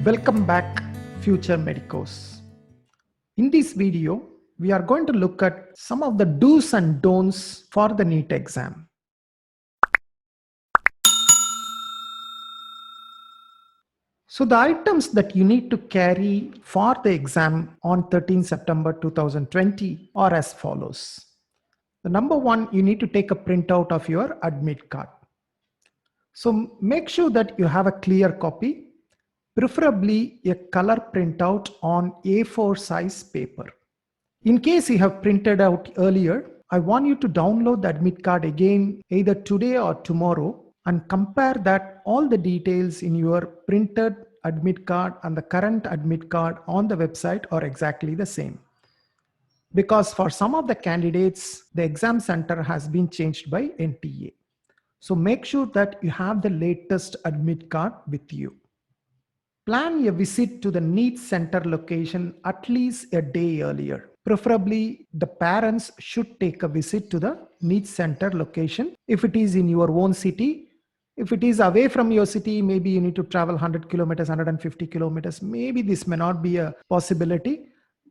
Welcome back, future medicos. In this video, we are going to look at some of the do's and don'ts for the NEET exam. So the items that you need to carry for the exam on 13 September 2020 are as follows. The number one, you need to take a printout of your admit card. So make sure that you have a clear copy, preferably a color printout on A4 size paper. In case you have printed out earlier, I want you to download the admit card again either today or tomorrow and compare that all the details in your printed admit card and the current admit card on the website are exactly the same. Because for some of the candidates, the exam center has been changed by NTA. So make sure that you have the latest admit card with you. Plan a visit to the NEET center location at least a day earlier. Preferably, the parents should take a visit to the NEET center location. If it is in your own city, if it is away from your city, maybe you need to travel 100 kilometers, 150 kilometers. Maybe this may not be a possibility,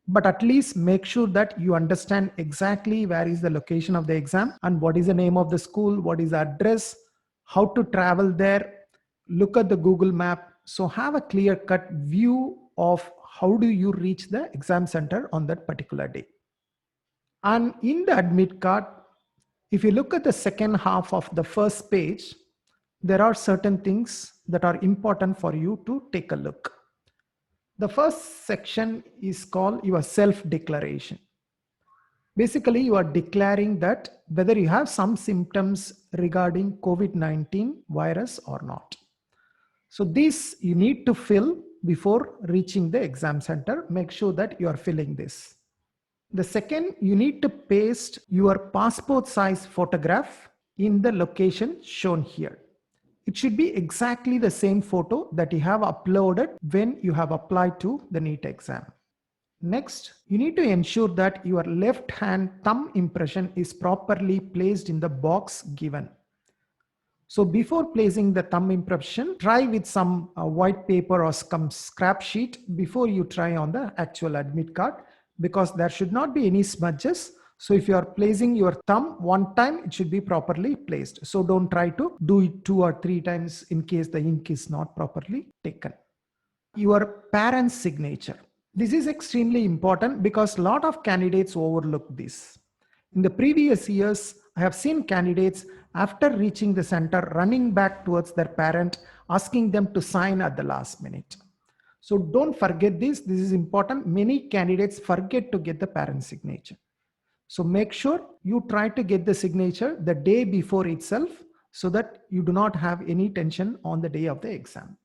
but at least make sure that you understand exactly where is the location of the exam and what is the name of the school, what is the address, how to travel there. Look at the Google map. So have a clear-cut view of how do you reach the exam center on that particular day. And in the admit card, if you look at the second half of the first page, there are certain things that are important for you to take a look. The first section is called your self-declaration. Basically, you are declaring that whether you have some symptoms regarding COVID-19 virus or not. So this you need to fill before reaching the exam center. Make sure that you are filling this. The second, you need to paste your passport size photograph in the location shown here. It should be exactly the same photo that you have uploaded when you have applied to the NEET exam. Next, you need to ensure that your left hand thumb impression is properly placed in the box given. So before placing the thumb impression, try with some white paper or some scrap sheet before you try on the actual admit card, because there should not be any smudges. So if you are placing your thumb one time, it should be properly placed. So don't try to do it 2 or 3 times in case the ink is not properly taken. Your parent's signature. This is extremely important because a lot of candidates overlook this. In the previous years, I have seen candidates after reaching the center running back towards their parent, asking them to sign at the last minute. So don't forget this. This is important. Many candidates forget to get the parent signature. So make sure you try to get the signature the day before itself so that you do not have any tension on the day of the exam.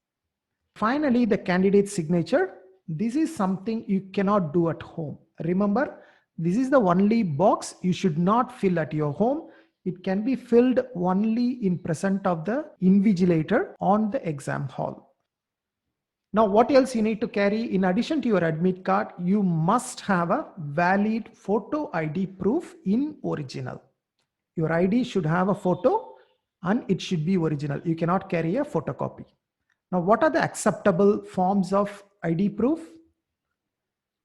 Finally, the candidate signature. This is something you cannot do at home. Remember, this is the only box you should not fill at your home. It can be filled only in presence of the invigilator on the exam hall. Now, what else you need to carry? In addition to your admit card, you must have a valid photo ID proof in original. Your ID should have a photo and it should be original. You cannot carry a photocopy. Now, what are the acceptable forms of ID proof?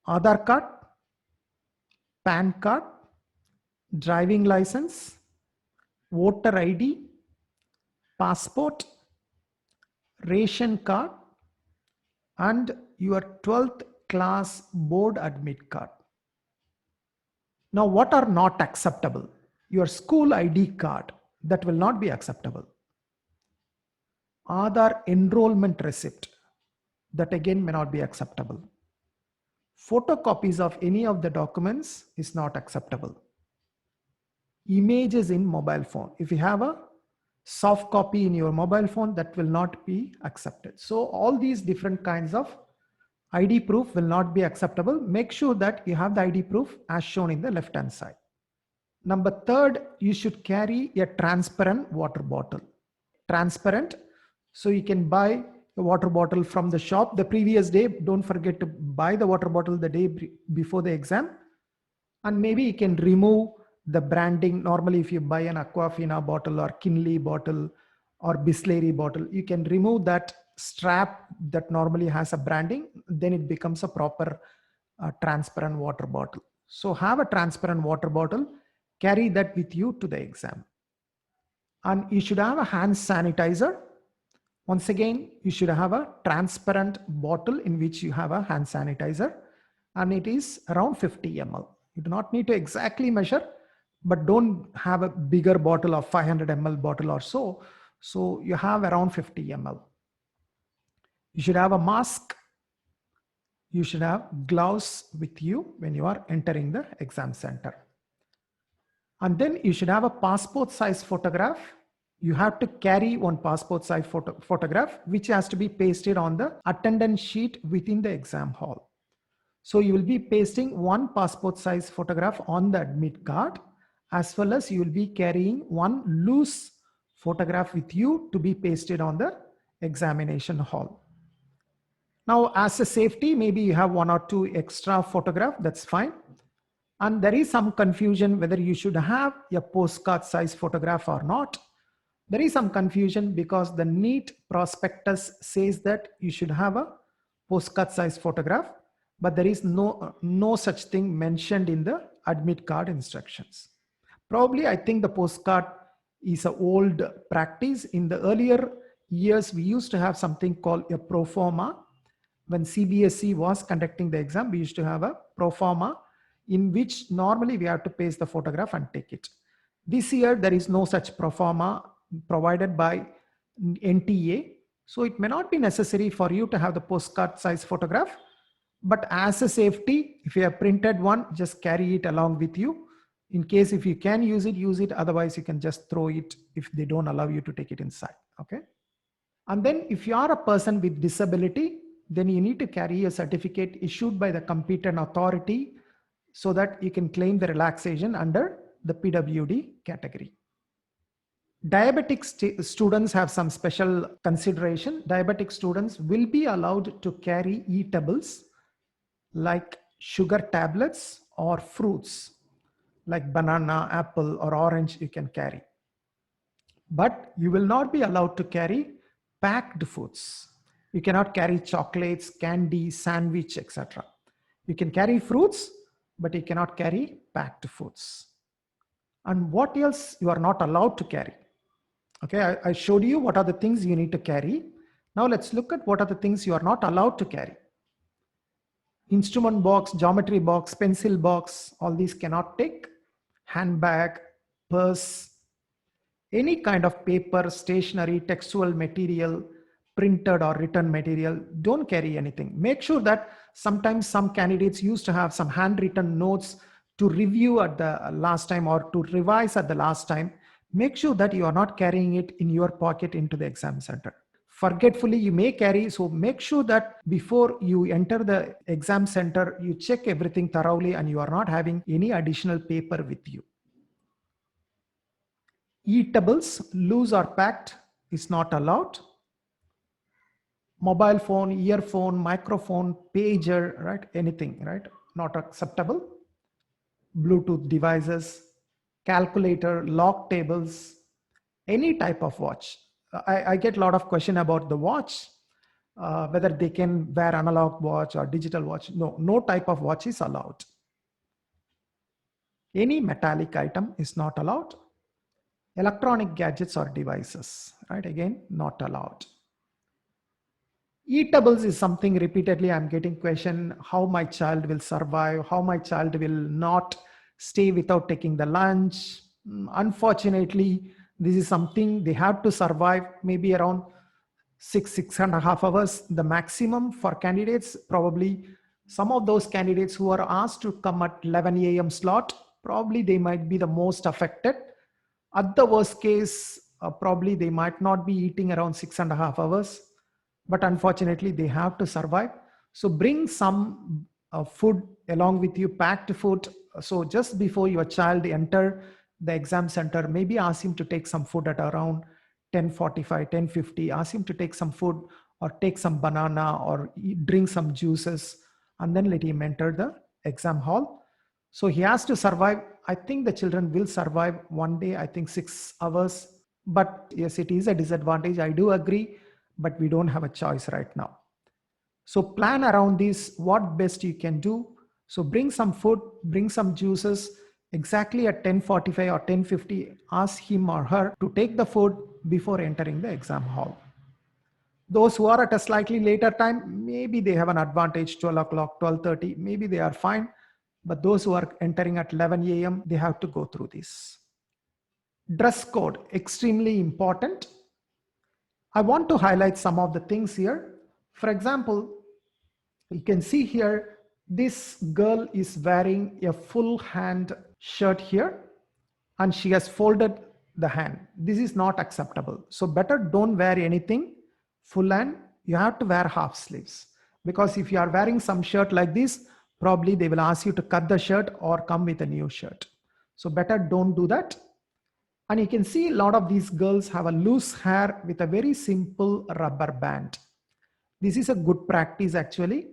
Aadhaar card, PAN card, driving license, voter ID, passport, ration card, and your 12th class board admit card. Now, what are not acceptable? Your school ID card, that will not be acceptable. Aadhaar enrollment receipt, that again may not be acceptable. Photocopies of any of the documents is not acceptable. Images in mobile phone. If you have a soft copy in your mobile phone, that will not be accepted. So all these different kinds of ID proof will not be acceptable. Make sure that you have the ID proof as shown in the left hand side. Number third, you should carry a transparent water bottle. Transparent, so you can buy a water bottle from the shop the previous day. Don't forget to buy the water bottle the day before the exam. And maybe you can remove the branding. Normally, if you buy an Aquafina bottle or Kinley bottle or Bisleri bottle. You can remove that strap that normally has a branding, then it becomes a proper transparent water bottle. So have a transparent water bottle, carry that with you to the exam. And you should have a hand sanitizer. Once again, you should have a transparent bottle in which you have a hand sanitizer, and it is around 50 ml. You do not need to exactly measure, but don't have a bigger bottle of 500 ml bottle or so. So you have around 50 ml. You should have a mask. You should have gloves with you when you are entering the exam center. And then you should have a passport size photograph. You have to carry one passport size photograph, which has to be pasted on the attendance sheet within the exam hall. So you will be pasting one passport size photograph on the admit card, as well as you will be carrying one loose photograph with you to be pasted on the examination hall. Now, as a safety, maybe you have one or two extra photograph, that's fine. And there is some confusion whether you should have a postcard size photograph or not. There is some confusion because the NEET prospectus says that you should have a postcard size photograph, but there is no such thing mentioned in the admit card instructions. Probably I think the postcard is an old practice. In the earlier years, we used to have something called a pro forma. When CBSE was conducting the exam, we used to have a pro forma in which normally we have to paste the photograph and take it. This year, there is no such pro forma provided by NTA. So it may not be necessary for you to have the postcard size photograph, but as a safety, if you have printed one, just carry it along with you. In case if you can use it, otherwise you can just throw it if they don't allow you to take it inside, okay? And then if you are a person with disability, then you need to carry a certificate issued by the competent authority so that you can claim the relaxation under the PWD category. Diabetic students have some special consideration. Diabetic students will be allowed to carry eatables like sugar tablets or fruits like banana, apple, or orange you can carry. But you will not be allowed to carry packed foods. You cannot carry chocolates, candy, sandwich, etc. You can carry fruits, but you cannot carry packed foods. And what else you are not allowed to carry? Okay, I showed you what are the things you need to carry. Now let's look at what are the things you are not allowed to carry. Instrument box, geometry box, pencil box, all these cannot take. Handbag, purse, any kind of paper, stationery, textual material, printed or written material, don't carry anything. Make sure that sometimes some candidates used to have some handwritten notes to review at the last time or to revise at the last time. Make sure that you are not carrying it in your pocket into the exam center. Forgetfully, you may carry, so make sure that before you enter the exam center, you check everything thoroughly and you are not having any additional paper with you. Eatables, loose or packed, is not allowed. Mobile phone, earphone, microphone, pager, right? Anything, right? Not acceptable. Bluetooth devices, calculator, log tables, any type of watch. I get a lot of question about the watch, whether they can wear analog watch or digital watch. No type of watch is allowed. Any metallic item is not allowed. Electronic gadgets or devices, right? Again, not allowed. Eatables is something repeatedly I'm getting question, how my child will survive, how my child will not stay without taking the lunch. Unfortunately, this is something they have to survive maybe around 6.5 hours. The maximum for candidates, probably some of those candidates who are asked to come at 11 a.m. slot, probably they might be the most affected. At the worst case, probably they might not be eating around 6.5 hours. But unfortunately, they have to survive. So bring some food along with you, packed food. So just before your child enter the exam center, maybe ask him to take some food at around 10:45, 10:50. Ask him to take some food or take some banana or drink some juices, and then let him enter the exam hall. So he has to survive. I think the children will survive one day, I think 6 hours. But yes, it is a disadvantage. I do agree, but we don't have a choice right now. So plan around this, what best you can do. So bring some food, bring some juices. Exactly at 10:45 or 10:50, ask him or her to take the food before entering the exam hall. Those who are at a slightly later time, maybe they have an advantage, 12 o'clock, 12:30, maybe they are fine. But those who are entering at 11 a.m., they have to go through this. Dress code, extremely important. I want to highlight some of the things here. For example, you can see here, this girl is wearing a full hand shirt here and she has folded the hand. This is not acceptable. So better don't wear anything full hand. You have to wear half sleeves, because if you are wearing some shirt like this, probably they will ask you to cut the shirt or come with a new shirt. So better don't do that. And you can see a lot of these girls have a loose hair with a very simple rubber band. This is a good practice actually.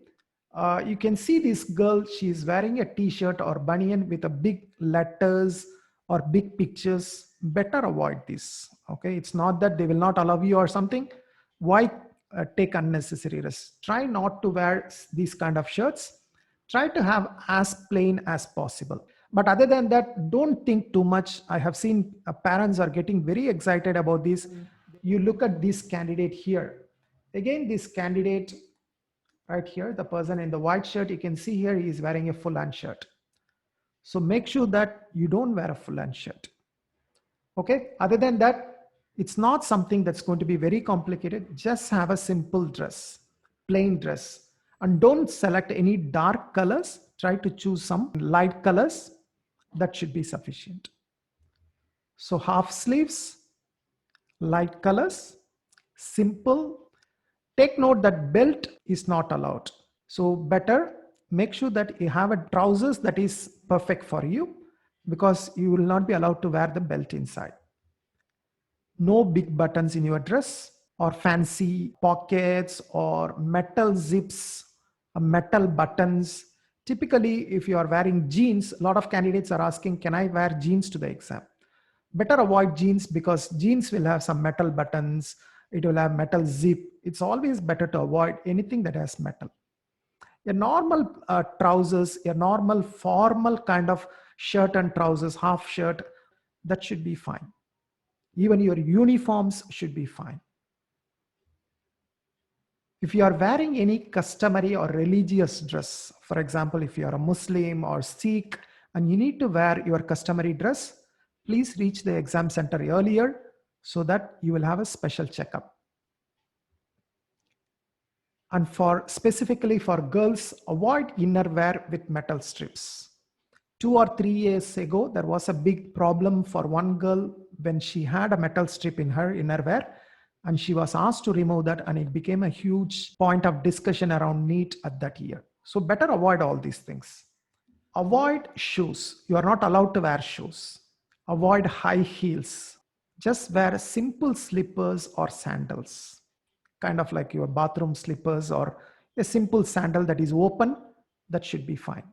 You can see this girl, she is wearing a t-shirt or banian with a big letters or big pictures. Better avoid this. Okay, it's not that they will not allow you or something. Why take unnecessary risks? Try not to wear these kind of shirts. Try to have as plain as possible. But other than that, don't think too much. I have seen parents are getting very excited about this. You look at this candidate here. Again, this candidate right here, the person in the white shirt, you can see here he is wearing a full hand shirt. So make sure that you don't wear a full hand shirt. Okay, other than that, it's not something that's going to be very complicated. Just have a simple dress, plain dress, and don't select any dark colors. Try to choose some light colors. That should be sufficient. So half sleeves, light colors, simple. Take note that belt is not allowed. So better make sure that you have a trousers that is perfect for you, because you will not be allowed to wear the belt inside. No big buttons in your dress or fancy pockets or metal zips, metal buttons. Typically, if you are wearing jeans, a lot of candidates are asking, can I wear jeans to the exam? Better avoid jeans, because jeans will have some metal buttons. It will have metal zip. It's always better to avoid anything that has metal. A normal trousers, a normal formal kind of shirt and trousers, half shirt, that should be fine. Even your uniforms should be fine. If you are wearing any customary or religious dress, for example, if you are a Muslim or Sikh and you need to wear your customary dress, please reach the exam center earlier so that you will have a special checkup. And for specifically for girls, avoid innerwear with metal strips. 2 or 3 years ago, there was a big problem for one girl when she had a metal strip in her innerwear, and she was asked to remove that, and it became a huge point of discussion around NEET at that year. So better avoid all these things. Avoid shoes. You are not allowed to wear shoes. Avoid high heels. Just wear simple slippers or sandals, kind of like your bathroom slippers or a simple sandal that is open. That should be fine.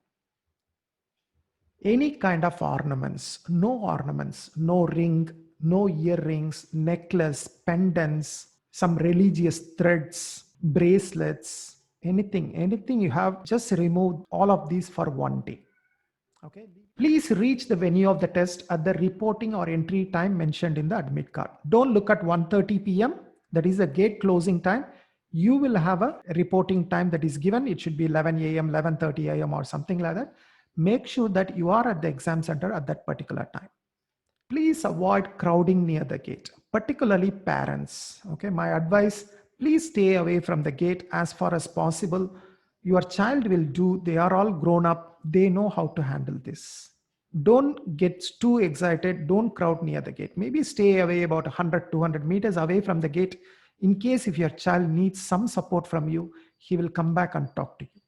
Any kind of ornaments, no ring, no earrings, necklace, pendants, some religious threads, bracelets, anything you have, just remove all of these for one day. Okay. Please reach the venue of the test at the reporting or entry time mentioned in the admit card. Don't look at 1:30 p.m. That is a gate closing time. You will have a reporting time that is given. It should be 11 a.m., 11:30 a.m. or something like that. Make sure that you are at the exam center at that particular time. Please avoid crowding near the gate, particularly parents. Okay, my advice, please stay away from the gate as far as possible. Your child will do, they are all grown up, they know how to handle this. Don't get too excited, don't crowd near the gate. Maybe stay away about 100, 200 meters away from the gate. In case if your child needs some support from you, he will come back and talk to you.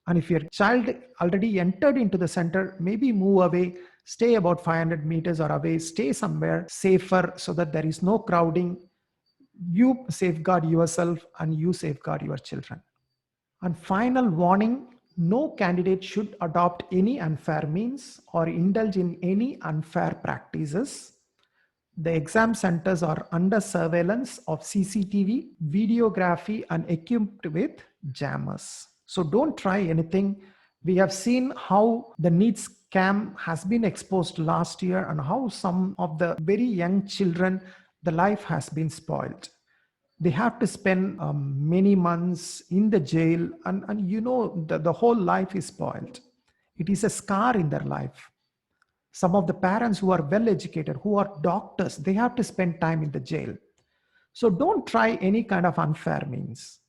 And if your child already entered into the center, maybe move away, stay about 500 meters or away, stay somewhere safer so that there is no crowding. You safeguard yourself and you safeguard your children. And final warning, no candidate should adopt any unfair means or indulge in any unfair practices. The exam centers are under surveillance of CCTV, videography, and equipped with jammers. So don't try anything. We have seen how the NEET scam has been exposed last year and how some of the very young children, the life has been spoiled. They have to spend many months in the jail, and the whole life is spoiled. It is a scar in their life. Some of the parents who are well educated, who are doctors, they have to spend time in the jail. So don't try any kind of unfair means.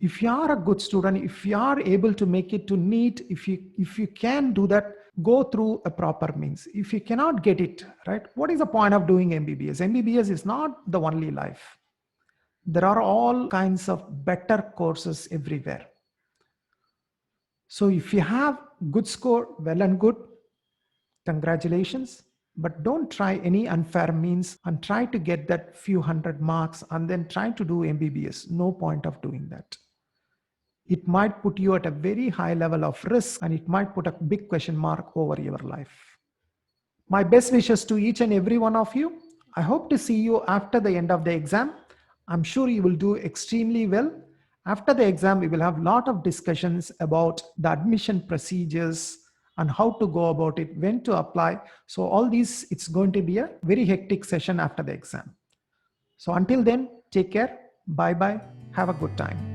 If you are a good student, if you are able to make it to NEET, if you can do that, go through a proper means. If you cannot get it, right, what is the point of doing MBBS? MBBS is not the only life. There are all kinds of better courses everywhere. So if you have good score, well and good, congratulations. But don't try any unfair means and try to get that few hundred marks and then try to do MBBS. No point of doing that. It might put you at a very high level of risk, and it might put a big question mark over your life. My best wishes to each and every one of you. I hope to see you after the end of the exam. I'm sure you will do extremely well. After the exam, we will have a lot of discussions about the admission procedures and how to go about it, when to apply. So all these, it's going to be a very hectic session after the exam. So until then, take care. Bye-bye. Have a good time.